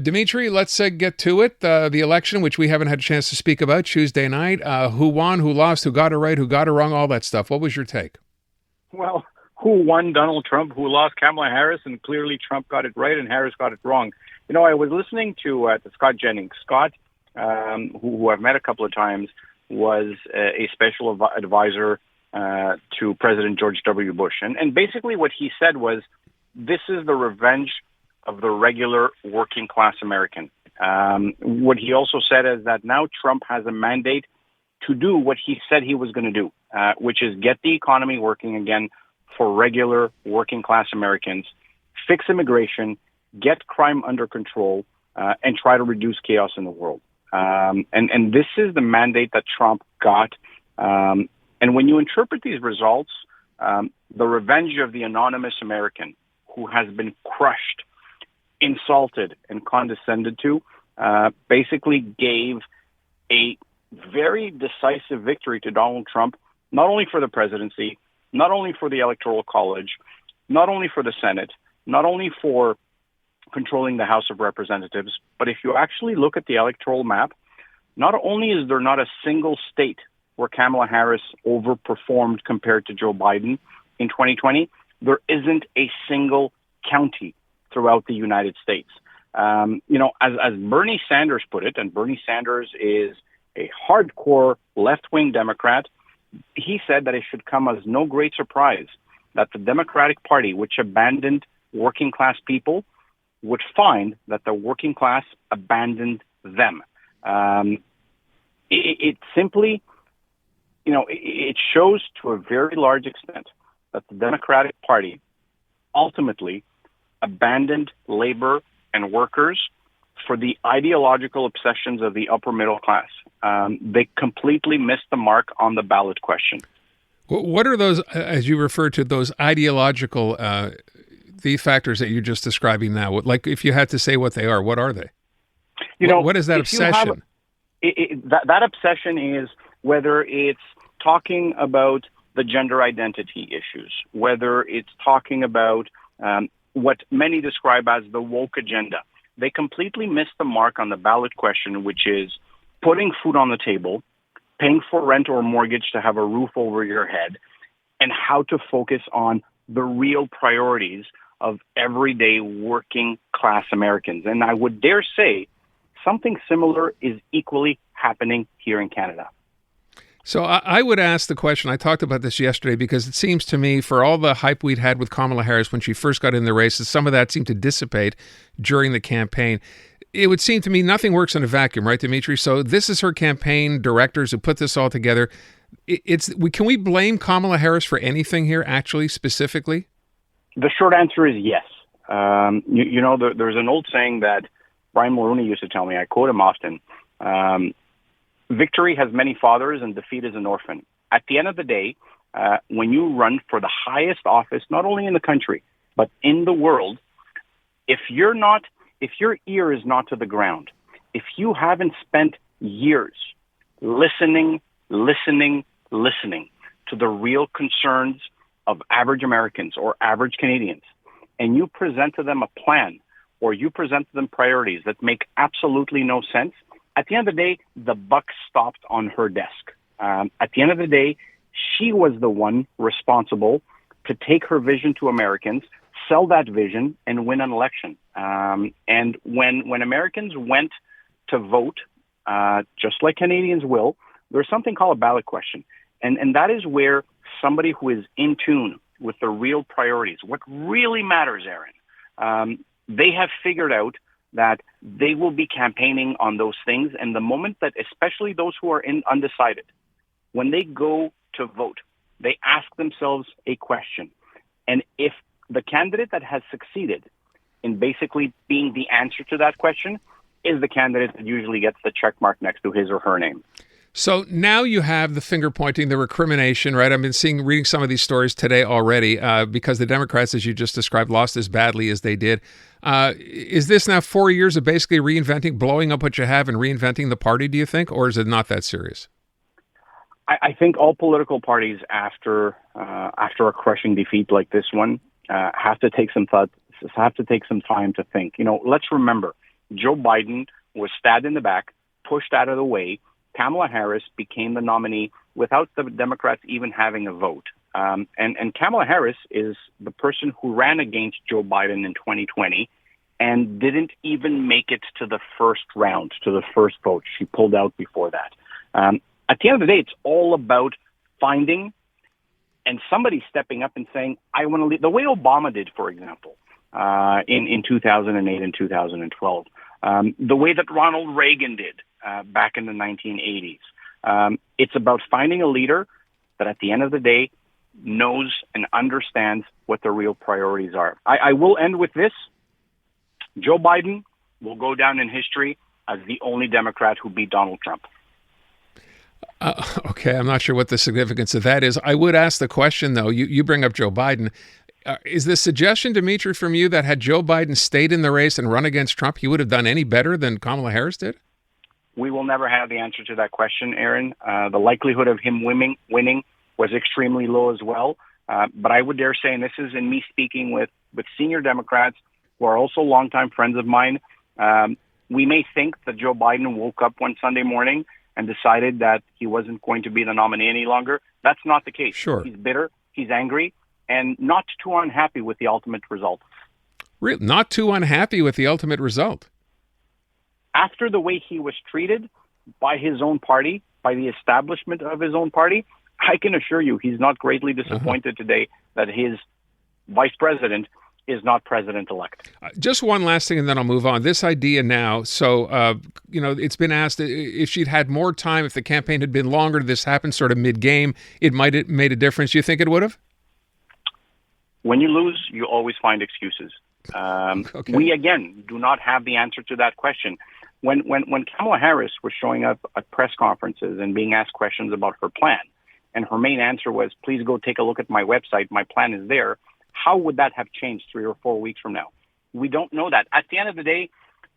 Dimitri, let's get to it. The election, which we haven't had a chance to speak about, Tuesday night. Who won, who lost, who got it right, who got it wrong, all that stuff. What was your take? Well, who won? Donald Trump. Who lost? Kamala Harris. And clearly Trump got it right and Harris got it wrong. I was listening to Scott Jennings. Scott, who I've met a couple of times, was a special advisor to President George W. Bush. And basically what he said was, this is the revenge of the regular working class American. What he also said is that now Trump has a mandate to do what he said he was going to do, which is get the economy working again for regular working class Americans, fix immigration, get crime under control, and try to reduce chaos in the world. And this is the mandate that Trump got. And when you interpret these results, the revenge of the anonymous American who has been crushed, insulted, and condescended to, basically gave a very decisive victory to Donald Trump, not only for the presidency, not only for the Electoral College, not only for the Senate, not only for controlling the House of Representatives, but if you actually look at the electoral map, not only is there not a single state where Kamala Harris overperformed compared to Joe Biden in 2020, there isn't a single county throughout the United States. As Bernie Sanders put it, and Bernie Sanders is a hardcore left-wing Democrat, he said that it should come as no great surprise that the Democratic Party, which abandoned working class people, would find that the working class abandoned them. It simply, it shows to a very large extent that the Democratic Party ultimately abandoned labor and workers for the ideological obsessions of the upper middle class. They completely missed the mark on the ballot question. What are those, as you refer to, those ideological the factors that you're just describing now? Like, if you had to say what they are, what are they? What is that obsession? That obsession is whether it's talking about the gender identity issues, whether it's talking about what many describe as the woke agenda. They completely missed the mark on the ballot question, which is putting food on the table, paying for rent or mortgage to have a roof over your head, and how to focus on the real priorities of everyday working class Americans. And I would dare say something similar is equally happening here in Canada. So I would ask the question, I talked about this yesterday, because it seems to me, for all the hype we'd had with Kamala Harris when she first got in the race, some of that seemed to dissipate during the campaign. It would seem to me nothing works in a vacuum, right, Dimitri? So this is her campaign directors who put this all together. Can we blame Kamala Harris for anything here, actually, specifically? The short answer is yes. There's an old saying that Brian Mulroney used to tell me, I quote him often, victory has many fathers and defeat is an orphan. At the end of the day, when you run for the highest office, not only in the country, but in the world, if your ear is not to the ground, if you haven't spent years listening to the real concerns of average Americans or average Canadians, and you present to them a plan or you present to them priorities that make absolutely no sense, at the end of the day, the buck stopped on her desk. At the end of the day, she was the one responsible to take her vision to Americans, sell that vision, and win an election. And when Americans went to vote, just like Canadians will, there's something called a ballot question. And that is where somebody who is in tune with the real priorities, what really matters, Aaron, they have figured out that they will be campaigning on those things. And the moment that, especially those who are undecided, when they go to vote, they ask themselves a question. And if the candidate that has succeeded in basically being the answer to that question is the candidate that usually gets the check mark next to his or her name. So now you have the finger pointing, the recrimination, right? I've been reading some of these stories today already because the Democrats, as you just described, lost as badly as they did. Is this now 4 years of basically reinventing, blowing up what you have and reinventing the party, do you think? Or is it not that serious? I think all political parties after a crushing defeat like this one have to take some thought, have to take some time to think. Let's remember, Joe Biden was stabbed in the back, pushed out of the way. Kamala Harris became the nominee without the Democrats even having a vote. And Kamala Harris is the person who ran against Joe Biden in 2020 and didn't even make it to the first round, to the first vote. She pulled out before that. At the end of the day, it's all about finding and somebody stepping up and saying, I want to lead, the way Obama did, for example, in 2008 and 2012, the way that Ronald Reagan did back in the 1980s. It's about finding a leader that at the end of the day knows and understands what the real priorities are. I will end with this. Joe Biden will go down in history as the only Democrat who beat Donald Trump. Okay, I'm not sure what the significance of that is. I would ask the question, though. You bring up Joe Biden. Is the suggestion, Dimitri, from you that had Joe Biden stayed in the race and run against Trump, he would have done any better than Kamala Harris did? We will never have the answer to that question, Aaron. The likelihood of him winning was extremely low as well. But I would dare say, and this is in me speaking with senior Democrats who are also longtime friends of mine, we may think that Joe Biden woke up one Sunday morning and decided that he wasn't going to be the nominee any longer. That's not the case. Sure. He's bitter, he's angry, and not too unhappy with the ultimate result. Really? Not too unhappy with the ultimate result? After the way he was treated by his own party, by the establishment of his own party, I can assure you he's not greatly disappointed today that his vice president is not president-elect. Just one last thing, and then I'll move on. This idea now, so, it's been asked if she'd had more time, if the campaign had been longer, this happened sort of mid-game, it might have made a difference. Do you think it would have? When you lose, you always find excuses. Okay. We, again, do not have the answer to that question. When Kamala Harris was showing up at press conferences and being asked questions about her plan, and her main answer was, please go take a look at my website, my plan is there, how would that have changed 3 or 4 weeks from now? We don't know that. At the end of the day,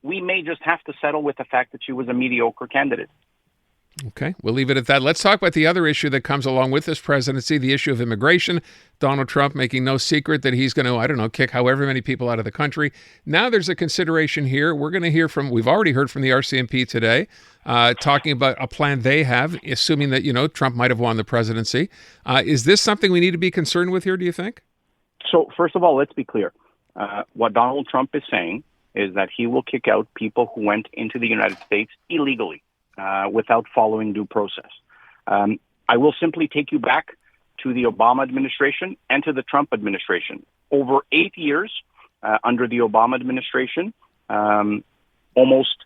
we may just have to settle with the fact that she was a mediocre candidate. Okay, we'll leave it at that. Let's talk about the other issue that comes along with this presidency, the issue of immigration. Donald Trump making no secret that he's going to, kick however many people out of the country. Now there's a consideration here. We're going to hear we've already heard from the RCMP today, talking about a plan they have, assuming that, Trump might have won the presidency. Is this something we need to be concerned with here, do you think? So, first of all, let's be clear. What Donald Trump is saying is that he will kick out people who went into the United States illegally, without following due process. I will simply take you back to the Obama administration and to the Trump administration. Over 8 years under the Obama administration, almost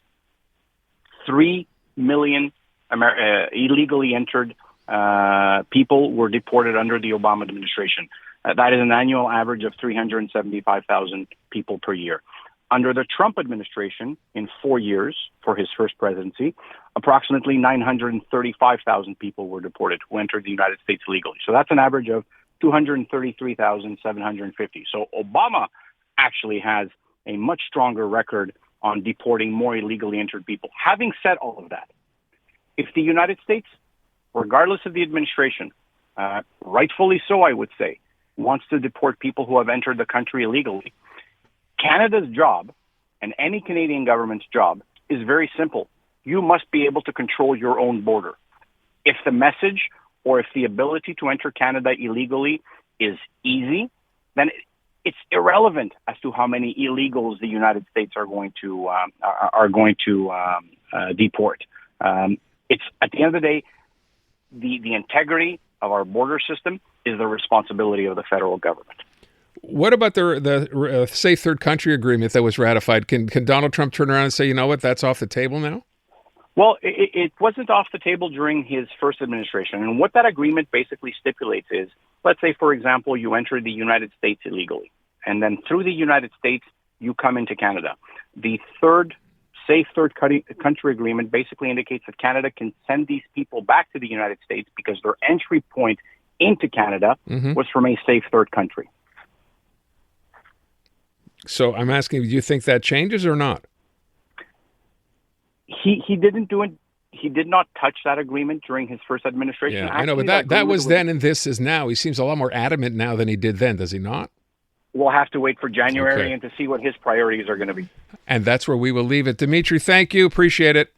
3 million illegally entered people were deported under the Obama administration. That is an annual average of 375,000 people per year. Under the Trump administration, in 4 years for his first presidency, approximately 935,000 people were deported who entered the United States legally. So that's an average of 233,750. So Obama actually has a much stronger record on deporting more illegally entered people. Having said all of that, if the United States, regardless of the administration, rightfully so, I would say, wants to deport people who have entered the country illegally, Canada's job, and any Canadian government's job, is very simple. You must be able to control your own border. If the message or if the ability to enter Canada illegally is easy, then it's irrelevant as to how many illegals the United States are going to deport. It's at the end of the day, the integrity of our border system is the responsibility of the federal government. What about the Safe Third Country Agreement that was ratified? Can Donald Trump turn around and say, you know what, that's off the table now? Well, it wasn't off the table during his first administration. And what that agreement basically stipulates is, let's say, for example, you enter the United States illegally, and then through the United States, you come into Canada. The Safe Third Country Agreement basically indicates that Canada can send these people back to the United States because their entry point into Canada was from a safe third country. So I'm asking, do you think that changes or not? He didn't do it. He did not touch that agreement during his first administration. Yeah, I know, but that was then and this is now. He seems a lot more adamant now than he did then, does he not? we'll have to wait for January Okay. and to see what his priorities are going to be. And that's where we will leave it. Dimitri, thank you. Appreciate it.